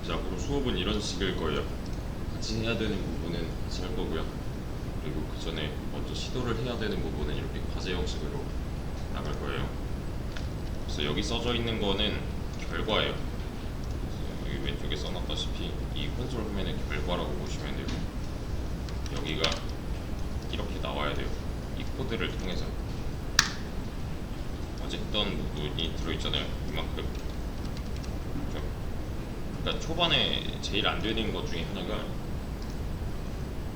이제 앞으로 수업은 이런 식일 거예요. 같이 해야 되는 부분은 같이 할 거고요. 그리고 그 전에 먼저 시도를 해야 되는 부분은 이렇게 과제 형식으로 나갈 거예요. 그래서 여기 써져 있는 거는 결과예요. 여기 왼쪽에 써놨다시피 이 콘솔 화면의 결과라고 보시면 되고, 여기가 이렇게 나와야 돼요. 이 코드를 통해서 어제 했던 부분이 들어있잖아요. 이만큼. 그렇죠? 그러니까 초반에 제일 안 되는 것 중에 하나가,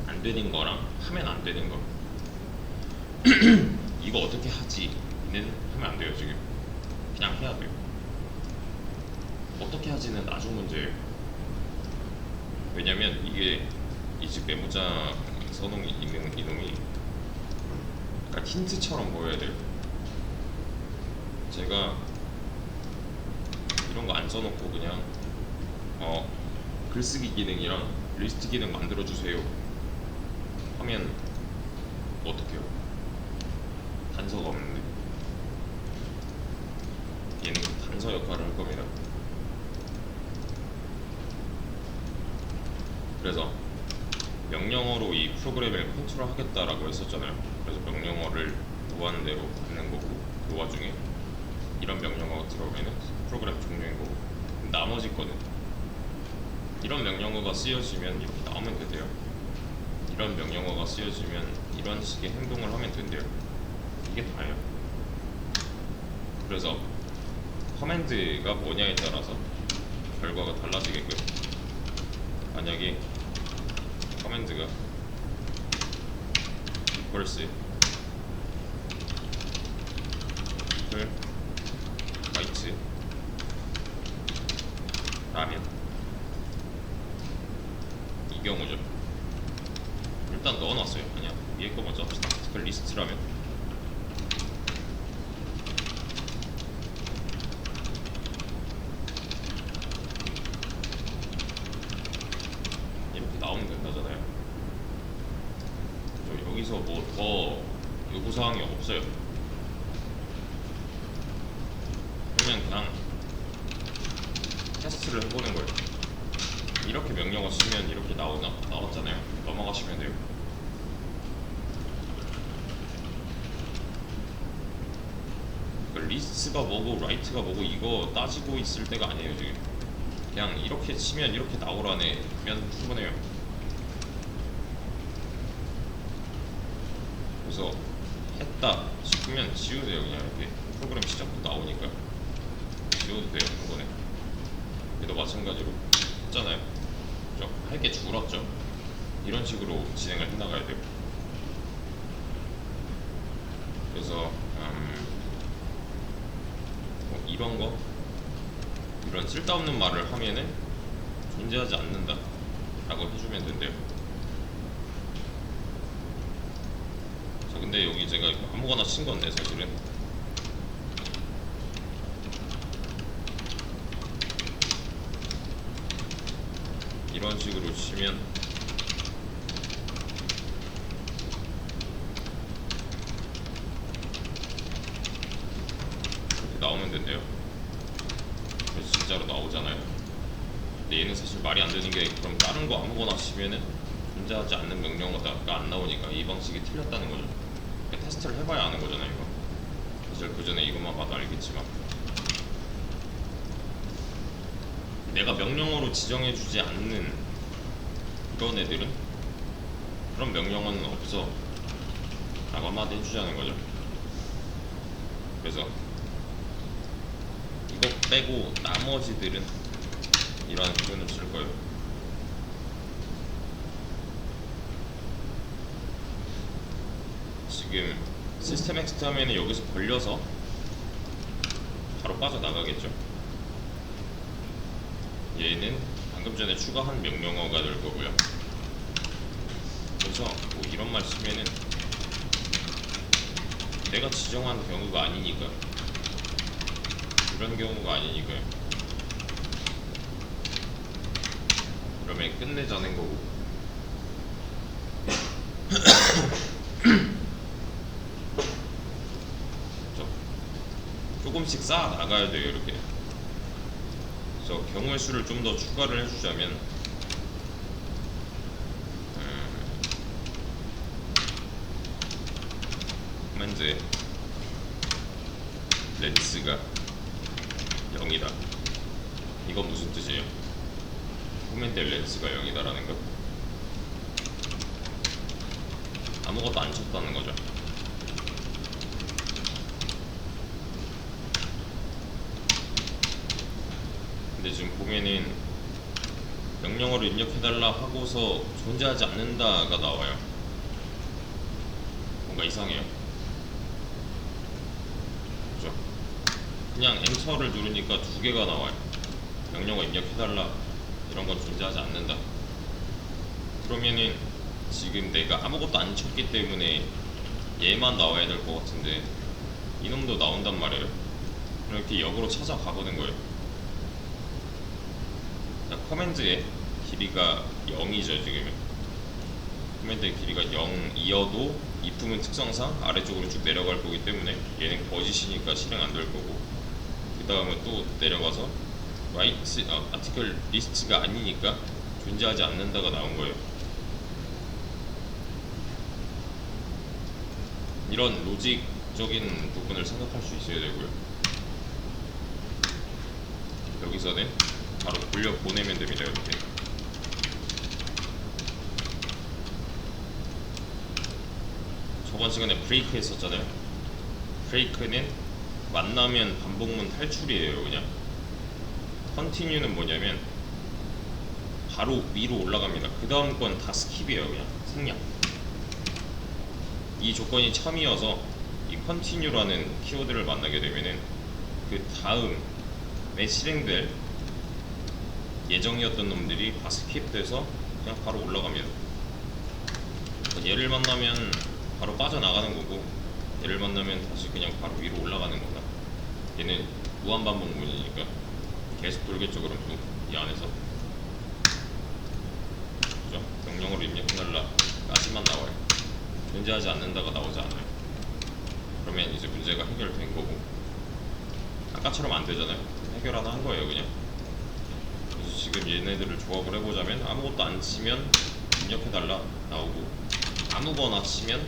안 되는 거랑 하면 안 되는 거 이거 어떻게 하지는 하면 안 돼요. 지금 그냥 해야 돼요. 어떻게 하지는 나중 문제예요. 왜냐면 이게 이 집 메모장 써놓은 이놈이 약간 힌트처럼 보여야 돼요. 제가 이런 거 안 써놓고 그냥 글쓰기 기능이랑 리스트 기능 만들어주세요 하면 어떡해요? 단서가 없는데. 얘는 그 단서 역할을 할 겁니다. 그래서 명령어로 이 프로그램을 컨트롤 하겠다라고 했었잖아요. 그래서 명령어를 무한대로 받는 거고, 그 와중에 이런 명령어가 들어오면은 프로그램 종료인 거고, 나머지 거는 이런 명령어가 쓰여지면 이렇게 나오면 된대요. 이런 명령어가 쓰여지면 이런 식의 행동을 하면 된대요. 이게 다예요. 그래서 커맨드가 뭐냐에 따라서 결과가 달라지게끔, 만약에 커맨드가 equals write 라면 이 경우죠. 일단 넣어놨어요. 그냥 위에 거 먼저 합시다. 스펠 리스트라면 이렇게 나오면 된다잖아요. 여기서 뭐 더 요구사항이 없어요. 그러면 그냥 테스트를 해보는 거예요. 이렇게 명령어 쓰면 이렇게 나왔잖아요. 넘어가시면 돼요. 리스트가 뭐고 라이트가 뭐고 이거 따지고 있을 때가 아니에요. 지금 그냥 이렇게 치면 이렇게 나오라네 면 충분해요. 그래서 했다 싶으면 지우세요. 그냥 이렇게 프로그램 시작부터 나오니까 지워도 돼요. 한 번에. 얘도 마찬가지로 했잖아요. 그죠? 할 게 줄었죠. 이런 식으로 진행을 해나가야 돼요. 그래서 이런 거, 이런 쓸데없는 말을 하면은 존재하지 않는다 라고 해주면 된대요. 자, 근데 여기 제가 아무거나 친 건데 사실은 이런 식으로 치면 이렇게 나오면 된대요. 그래서 진짜로 나오잖아요. 근데 얘는 사실 말이 안 되는 게, 그럼 다른 거 아무거나 치면은 존재하지 않는 명령어가 안 나오니까 이 방식이 틀렸다는 거죠. 그러니까 테스트를 해봐야 아는 거잖아요. 이거 사실 그 전에 이것만 봐도 알겠지만, 내가 명령어로 지정해주지 않는 이런 애들은 그런 명령어는 없어 라고 한마디 해주자는 거죠. 그래서 이거 빼고 나머지들은 이러한 표현을 쓸 거예요. 지금 시스템 엑스트 하면은 여기서 걸려서 바로 빠져나가겠죠. 얘는 방금 전에 추가한 명령어가 될 거고요. 그래서 뭐 이런 말 쓰면은 내가 지정한 경우가 아니니까, 이런 경우가 아니니까요. 그러면 끝내자는 거고. 조금씩 쌓아 나가야 돼요. 이렇게. 그래서 그래서 경우의 수를 좀 더 추가를 해주자면 코맨드에 렌스가 0이다. 이건 무슨 뜻이에요? 코맨드에 렌스가 0이다라는 거? 아무것도 안 쳤다는 거죠. 근데 지금 보면은 명령어를 입력해달라 하고서 존재하지 않는다가 나와요. 뭔가 이상해요. 그죠? 그냥 엔터를 누르니까 두 개가 나와요. 명령어 입력해달라, 이런 건 존재하지 않는다. 그러면은 지금 내가 아무것도 안 쳤기 때문에 얘만 나와야 될 것 같은데 이놈도 나온단 말이에요. 이렇게 역으로 찾아가보는 거예요. 커맨드의 길이가 0이죠. 지금 커맨드의 길이가 0이어도 if문 특성상 아래쪽으로 쭉 내려갈 거기 때문에 얘는 거짓이니까 실행 안 될 거고, 그 다음에 또 내려가서 write 아티클 리스트가 아니니까 존재하지 않는다가 나온 거예요. 이런 로직적인 부분을 생각할 수 있어야 되고요. 여기서는 바로 돌려 보내면 됩니다. 이렇게 저번 시간에 브레이크 했었잖아요. 브레이크는 만나면 반복문 탈출이에요. 그냥 컨티뉴는 뭐냐면 바로 위로 올라갑니다. 그 다음 건 다 스킵이에요. 그냥 생략. 이 조건이 참이어서 이 컨티뉴라는 키워드를 만나게 되면은 그 다음에 실행될 예정이었던 놈들이 다 스킵돼서 그냥 바로 올라갑니다. 얘를 만나면 바로 빠져나가는 거고, 얘를 만나면 다시 그냥 바로 위로 올라가는 거다. 얘는 무한반복문이니까 계속 돌겠죠. 그럼 또 이 안에서 그죠? 명령어로 입력해달라 까지만 나와요. 존재하지 않는다가 나오지 않아요. 그러면 이제 문제가 해결된 거고, 아까처럼 안 되잖아요. 해결 하나 한 거예요. 그냥. 그래서 지금 얘네들을 조합을 해보자면 아무것도 안 치면 입력해달라 나오고, 아무거나 치면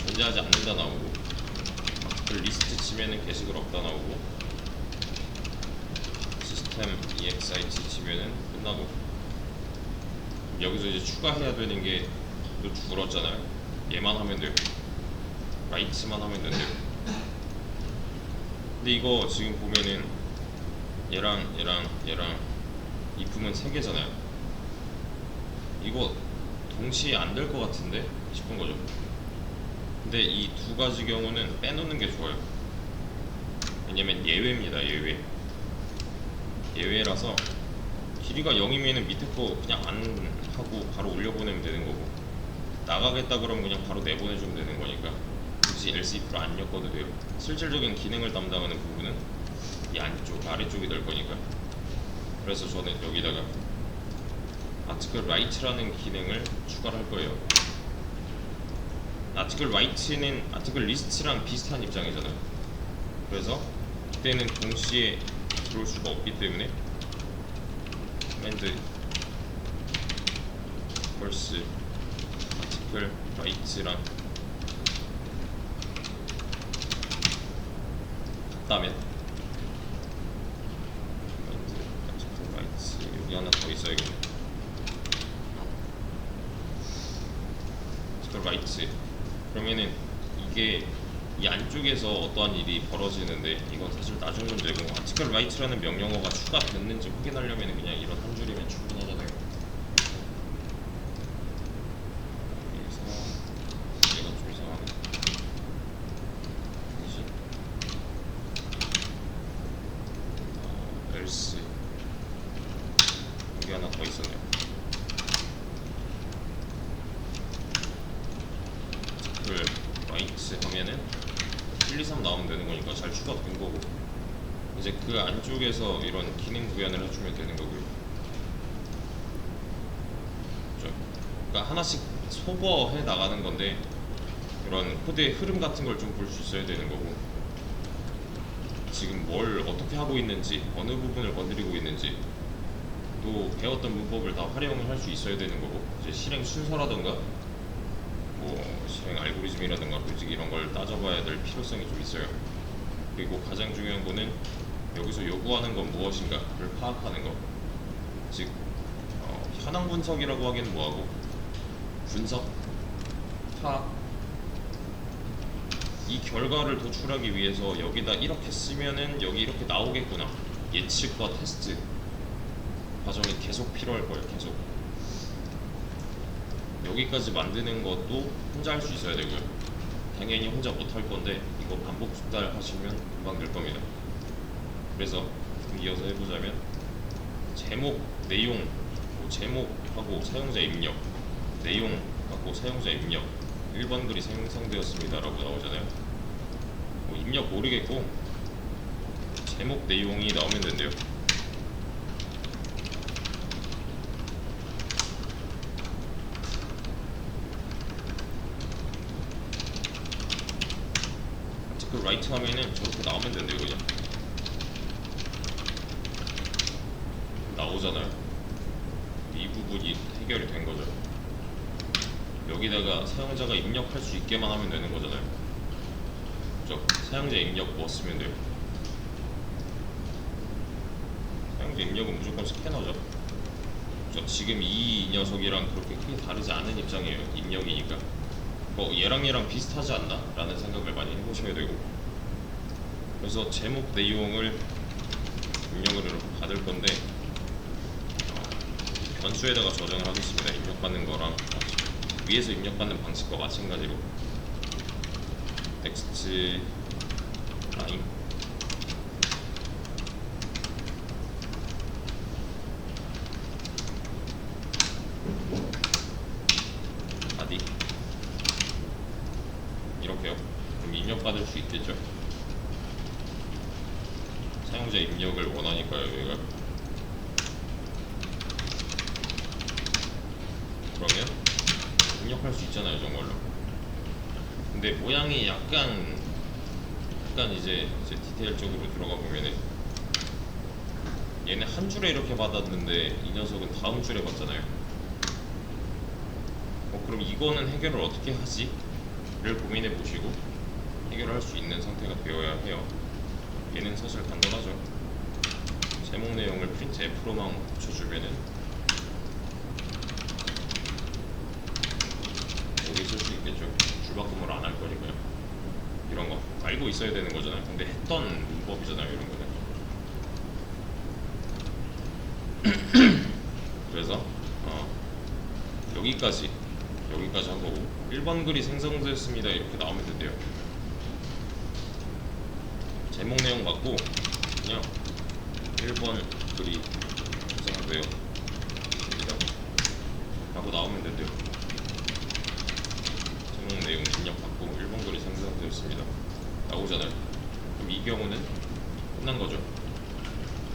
존재하지 않는다 나오고, 그 리스트 치면은 게시글 없다 나오고, 시스템 exit 치면은 끝나고. 여기서 이제 추가해야 되는 게 또 줄었잖아요. 얘만 하면 돼요. 라이트만 하면 된대요. 근데 이거 지금 보면은 얘랑 if문 3개잖아요. 이거 동시에 안 될 것 같은데 싶은 거죠. 근데 이 두 가지 경우는 빼놓는 게 좋아요. 왜냐면 예외입니다. 예외라서 길이가 0이면은 밑에 거 그냥 안 하고 바로 올려보내면 되는 거고, 나가겠다 그러면 그냥 바로 내보내주면 되는 거니까 굳이 else if를 안 엮어도 돼요. 실질적인 기능을 담당하는 부분은 이 안쪽, 아래쪽이 될 거니까. 그래서 저는 여기다가 article write라는 기능을 추가를 할 거예요. article write는 article list랑 비슷한 입장이잖아요. 그래서 그때는 동시에 들어올 수가 없기 때문에 command equals article write랑 같다면 article write 여기 하나 더 있어야겠네. article write 그러면은 이게 이 안쪽에서 어떠한 일이 벌어지는데, 이건 사실 나중 문제고, article write라는 명령어가 추가됐는지 확인하려면 그냥 이런 한 줄이면 충분하잖아요. 그래서 얘가 좀 이상하네. 뭐지? else 여기 하나 더 있었네요. write 하면은 1, 2, 3 나오면 되는 거니까 잘 추가된 거고, 이제 그 안쪽에서 이런 기능 구현을 해주면 되는 거고요. 그렇죠? 그러니까 하나씩 소거해 나가는 건데, 이런 코드의 흐름 같은 걸 좀 볼 수 있어야 되는 거고, 지금 뭘 어떻게 하고 있는지, 어느 부분을 건드리고 있는지, 또 배웠던 문법을 다 활용을 할 수 있어야 되는 거고, 이제 실행 순서라던가 뭐 실행 알고리즘이라든가 솔직히 이런 걸 따져봐야 될 필요성이 좀 있어요. 그리고 가장 중요한 거는 여기서 요구하는 건 무엇인가를 파악하는 거. 즉 현황 분석이라고 하기는 뭐하고, 분석, 파악, 이 결과를 도출하기 위해서 여기다 이렇게 쓰면은 여기 이렇게 나오겠구나, 예측과 테스트 과정이 계속 필요할 거예요. 계속 여기까지 만드는 것도 혼자 할 수 있어야 되고요. 당연히 혼자 못 할 건데 이거 반복 숙달 하시면 금방 될 겁니다. 그래서 이어서 해보자면, 제목, 내용, 제목하고 사용자 입력, 내용하고 사용자 입력, 1번 글이 생성되었습니다 라고 나오잖아요. 입력 모르겠고 제목, 내용이 나오면 된대요. 그 라이트 하면은 저렇게 나오면 된대요. 그냥 나오잖아요. 이 부분이 해결이 된 거죠. 여기다가 사용자가 입력할 수 있게만 하면 되는 거잖아요. 그죠? 사용자 입력 뭐 쓰면 돼요? 사용자 입력은 무조건 스캐너죠. 그죠? 지금 이 녀석이랑 그렇게 크게 다르지 않은 입장이에요. 입력이니까 얘랑 비슷하지 않나? 라는 생각을 많이 해보셔야 되고, 그래서 제목, 내용을 입력을 이렇게 받을 건데 변수에다가 저장을 하겠습니다. 입력받는 거랑 위에서 입력받는 방식과 마찬가지로 텍스트 라인, 바디, 이렇게요. 그럼 입력받을 수 있겠죠. 사용자 입력을 원하니까요. 여기가 그러면 입력할 수 있잖아요, 정말로. 근데 모양이 약간 이제 디테일적으로 들어가 보면은, 얘는 한 줄에 이렇게 받았는데 이 녀석은 다음 줄에 받잖아요. 그럼 이거는 해결을 어떻게 하지? 를 고민해 보시고 해결할 수 있는 상태가 되어야 해요. 얘는 사실 간단하죠. 제목 내용을 프린트 F로만 붙여주면은 여기 쓸 수 있겠죠. 줄바꿈을 안 할 거니까요. 이런 거 알고 있어야 되는 거잖아요. 근데 했던 문법이잖아요, 이런 거는. 그래서 여기까지 한 거고, 1번 글이 생성되었습니다 이렇게 나오면 된대요. 제목 내용 받고 그냥 1번 글이 생성되었습니다 하고 나오면 된대요. 제목 내용 입력 받고 1번 글이 생성되었습니다 나오잖아요. 그럼 이 경우는 끝난 거죠.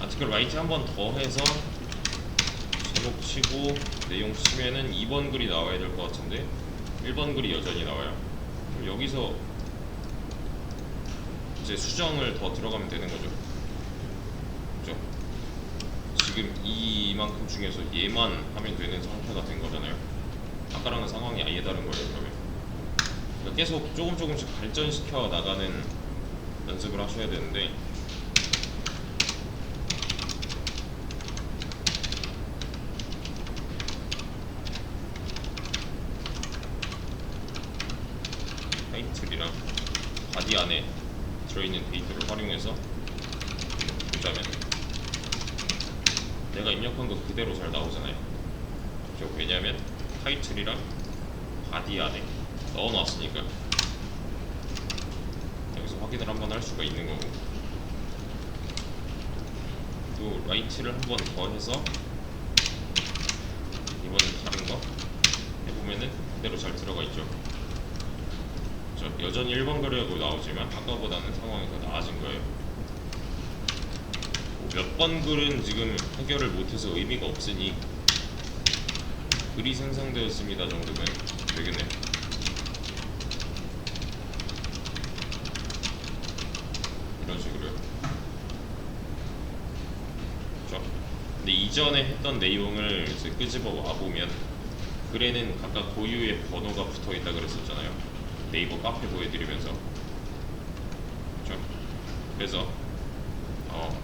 아티클 라이트 한 번 더 해서 제목 치고 내용 치면은 2번 글이 나와야 될 것 같은데 1번 글이 여전히 나와요. 그럼 여기서 이제 수정을 더 들어가면 되는 거죠. 그죠? 지금 이만큼 중에서 얘만 하면 되는 상태가 된 거잖아요. 아까랑은 상황이 아예 다른 거예요. 그러면 그러니까 계속 조금씩 발전시켜 나가는 연습을 하셔야 되는데, 타이틀이랑 바디 안에 들어있는 데이터를 활용해서 보자면 내가 입력한 거 그대로 잘 나오잖아요. 그렇죠? 왜냐하면 타이틀이랑 바디 안에 넣어놨으니까 여기서 확인을 한번 할 수가 있는 거고, 또 라이트를 한번 더 해서 이번엔 다른 거 해보면은 그대로 잘 들어가 있죠. 여전히 1번 글이라고 나오지만 아까보다는 상황이 더 나아진 거예요. 몇 번 글은 지금 해결을 못해서 의미가 없으니 글이 생성되었습니다 정도면 되겠네요. 이런 식으로요. 근데 이전에 했던 내용을 이제 끄집어 와보면 글에는 각각 고유의 번호가 붙어있다 그랬었잖아요. 네이버 카페 보여드리면서. 그렇죠? 그래서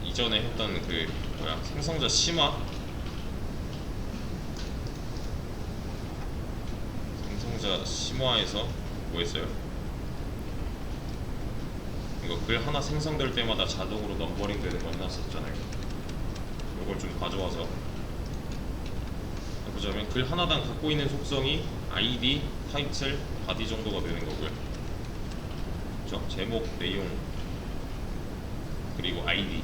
이전에 했던 그 생성자 심화, 생성자 심화에서 뭐 했어요? 이거 글 하나 생성될 때마다 자동으로 넘버링 되는 거 해놨었잖아요. 이걸 좀 가져와서 해보자면 글 하나당 갖고 있는 속성이 ID, 타이틀, 바디 정도가 되는 거고요. 그렇죠? 제목, 내용, 그리고 ID.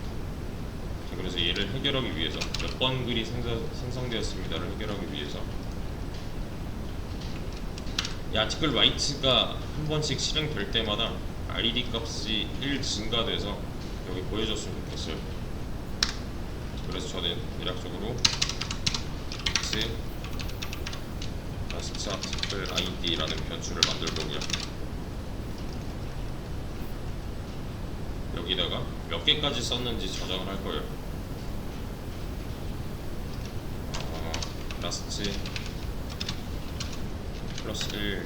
자, 그래서 얘를 해결하기 위해서 몇 번 글이 생성되었습니다를 해결하기 위해서 이 아티클 라이트가 한 번씩 실행될 때마다 ID 값이 1 증가돼서 여기 보여줬으면 좋겠어요. 그래서 저는 대략적으로 라스트 아티클 ID라는 변수를 만들 거고요. 여기다가 몇 개까지 썼는지 저장을 할 거예요. 라스트 플러스 1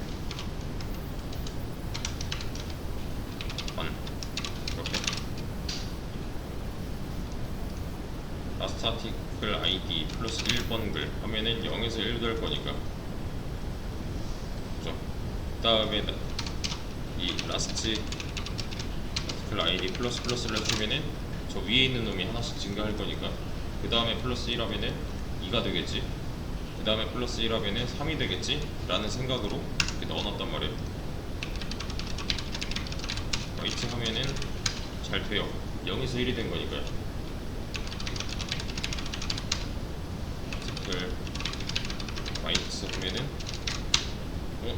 이렇게 라스트 아티클 ID 플러스 1번 글 하면은 0에서 1 될 거니까. 그죠? 그 다음에 이 라스트 아티클 ID 플러스 플러스를 해주면은 저 위에 있는 놈이 하나씩 증가할 거니까 그 다음에 플러스 1 하면은 2가 되겠지. 그 다음에 플러스 1 하면은 3이 되겠지 라는 생각으로 이렇게 넣어놨단 말이에요. 이치 하면은 잘 돼요. 0에서 1이 된 거니까요. 아티클 마이너스 하면은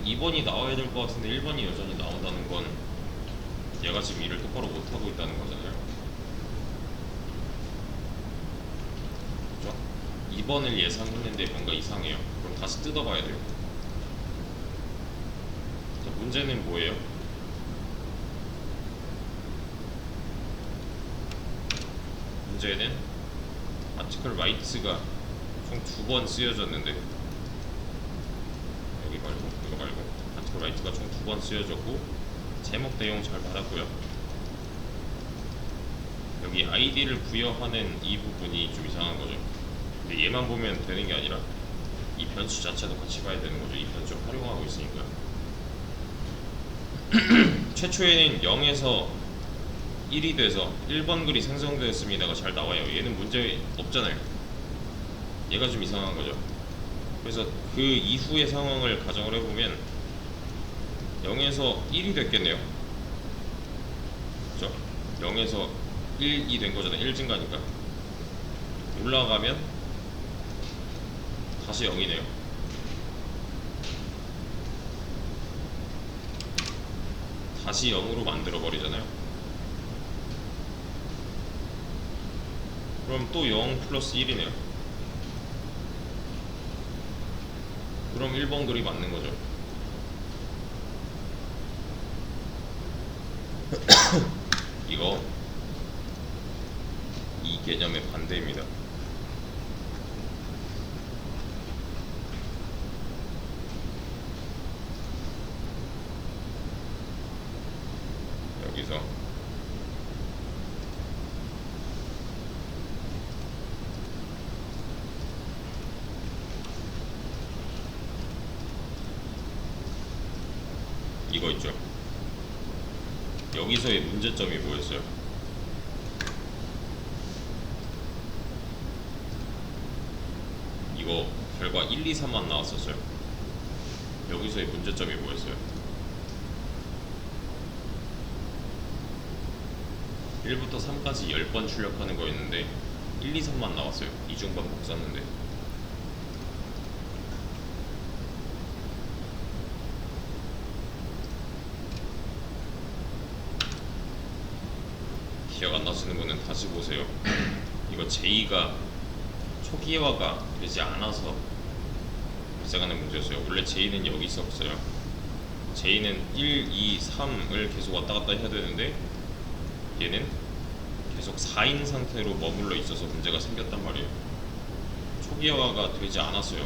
2번이 나와야 될 것 같은데 1번이 여전히 나온다는 건 얘가 지금 일을 똑바로 못하고 있다는 거잖아요. 그죠? 2번을 예상했는데 뭔가 이상해요. 그럼 다시 뜯어봐야 돼요. 자, 문제는 뭐예요? 문제는 아티클 라이트가 총 2번 쓰여졌는데 여기 말고 이거 말고 아티클 라이트가 총 2번 쓰여졌고 제목 내용 잘 받았고요. 여기 ID를 부여하는 이 부분이 좀 이상한 거죠. 근데 얘만 보면 되는 게 아니라 이 변수 자체도 같이 봐야 되는 거죠. 이 변수를 활용하고 있으니까. 최초에는 0에서 1이 돼서 1번 글이 생성되었습니다가 잘 나와요. 얘는 문제 없잖아요. 얘가 좀 이상한 거죠. 그래서 그 이후의 상황을 가정을 해보면 0에서 1이 됐겠네요. 그죠? 0에서 1이 된 거잖아요. 1 증가니까. 올라가면 다시 0이네요. 다시 0으로 만들어 버리잖아요. 그럼 또 0 플러스 1이네요. 그럼 1번 글이 맞는 거죠. 이거 이 개념의 반대입니다. 여기서 이거 있죠. 여기서의 문제점이 뭐였어요? 이거 결과 1, 2, 3만 나왔었어요. 여기서의 문제점이 뭐였어요? 1부터 3까지 10번 출력하는 거였는데 1, 2, 3만 나왔어요. 이중반 못 썼는데. 기억 안 나시는 분은 다시 보세요. 이거 J가 초기화가 되지 않아서 발생하는 문제였어요. 원래 J는 여기 있었어요. J는 1, 2, 3을 계속 왔다 갔다 해야 되는데 얘는 계속 4인 상태로 머물러 있어서 문제가 생겼단 말이에요. 초기화가 되지 않았어요.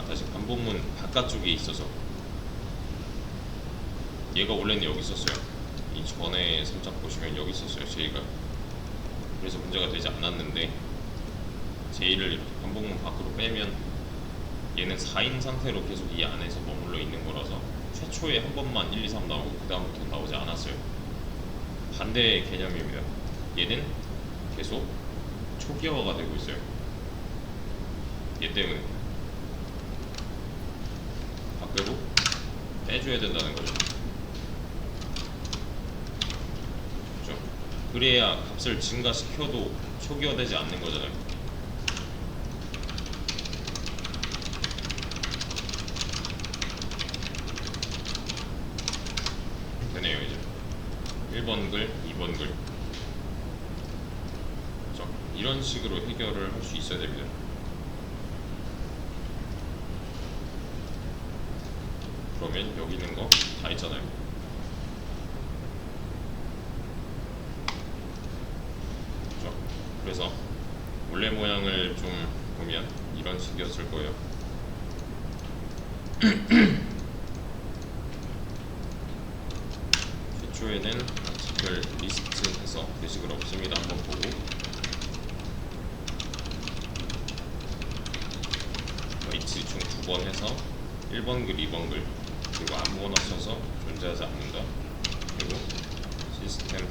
다시 반복문 바깥쪽에 있어서. 얘가 원래는 여기 있었어요. 이 전에 살짝 보시면 여기 있었어요, J가. 그래서 문제가 되지 않았는데 J를 이렇게 반복문 밖으로 빼면 얘는 4인 상태로 계속 이 안에서 머물러 있는 거라서 최초에 한 번만 1, 2, 3 나오고 그 다음부터 나오지 않았어요. 반대의 개념입니다. 얘는 계속 초기화가 되고 있어요. 얘 때문에 밖으로 빼줘야 된다는 거죠. 그렇죠? 그래야 값을 증가시켜도 초기화되지 않는 거잖아요. 되네요. 이제 1번 글, 2번 글. 그렇죠? 이런 식으로 해결을 할 수 있어야 됩니다. 그러면 여기 있는 거 다 있잖아요. 그렇죠? 그래서 원래 모양을 좀 보면 이런 식이었을 거예요. 최초에는 아티클 리스트해서 게시글 없습니다. 한번 보고 H 총 2번 해서 1번 글, 2번 글 그리고 아무거나 써서 존재하지 않는다. 그리고 시스템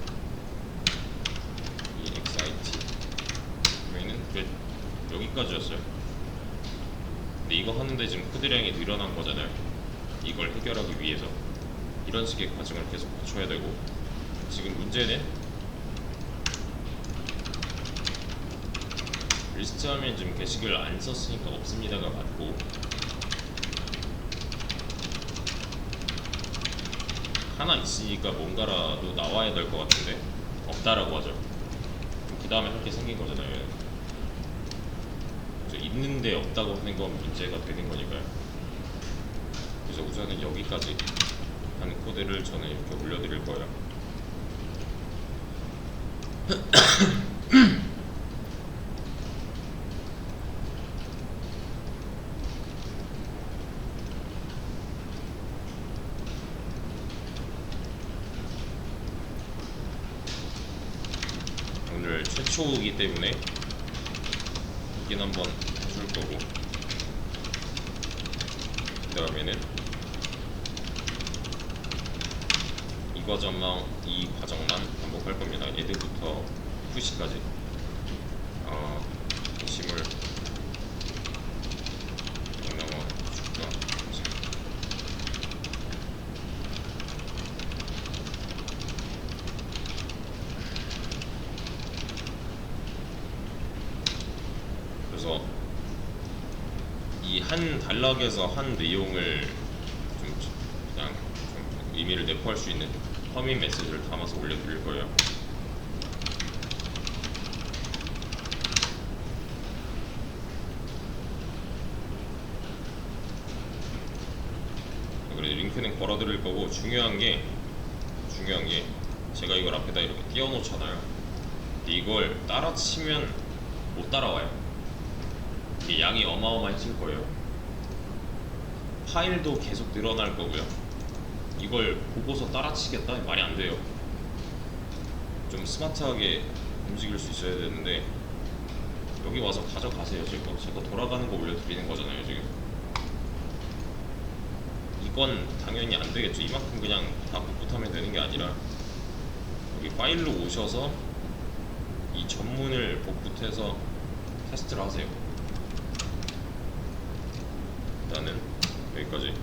exit 저희는 여기까지였어요. 근데 이거 하는데 지금 코드량이 늘어난 거잖아요. 이걸 해결하기 위해서 이런 식의 과정을 계속 거쳐야 되고, 지금 문제는 리스트 하면 지금 게시글 안 썼으니까 없습니다가 맞고, 하나 있으니까 뭔가라도 나와야 될 것 같은데 없다라고 하죠. 그 다음에 할 게 생긴 거잖아요. 있는데 없다고 하는 건 문제가 되는 거니까요. 그래서 우선은 여기까지 하는 코드를 저는 이렇게 올려드릴 거예요. 오늘 최초이기 때문에 이긴 한번 해줄 거고, 그 다음에는 이 과정만 반복할 겁니다. 애드부터 푸시까지 게시물 명령어 추가. 그래서 이 한 단락에서 한 내용을 좀 그냥 좀 의미를 내포할 수 있는 커밋 메시지를 담아서 올려드릴 거예요. 그래서 링크는 걸어드릴 거고, 중요한 게 제가 이걸 앞에다 이렇게 띄워놓잖아요. 근데 이걸 따라치면 못 따라와요. 이게 양이 어마어마해질 거예요. 파일도 계속 늘어날 거고요. 이걸 보고서 따라치겠다? 말이 안 돼요. 좀 스마트하게 움직일 수 있어야 되는데, 여기 와서 가져가세요. 제가 돌아가는 거 올려드리는 거잖아요, 지금. 이건 당연히 안 되겠죠. 이만큼 그냥 다 복붙하면 되는 게 아니라, 여기 파일로 오셔서 이 전문을 복붙해서 테스트를 하세요. 일단은 여기까지.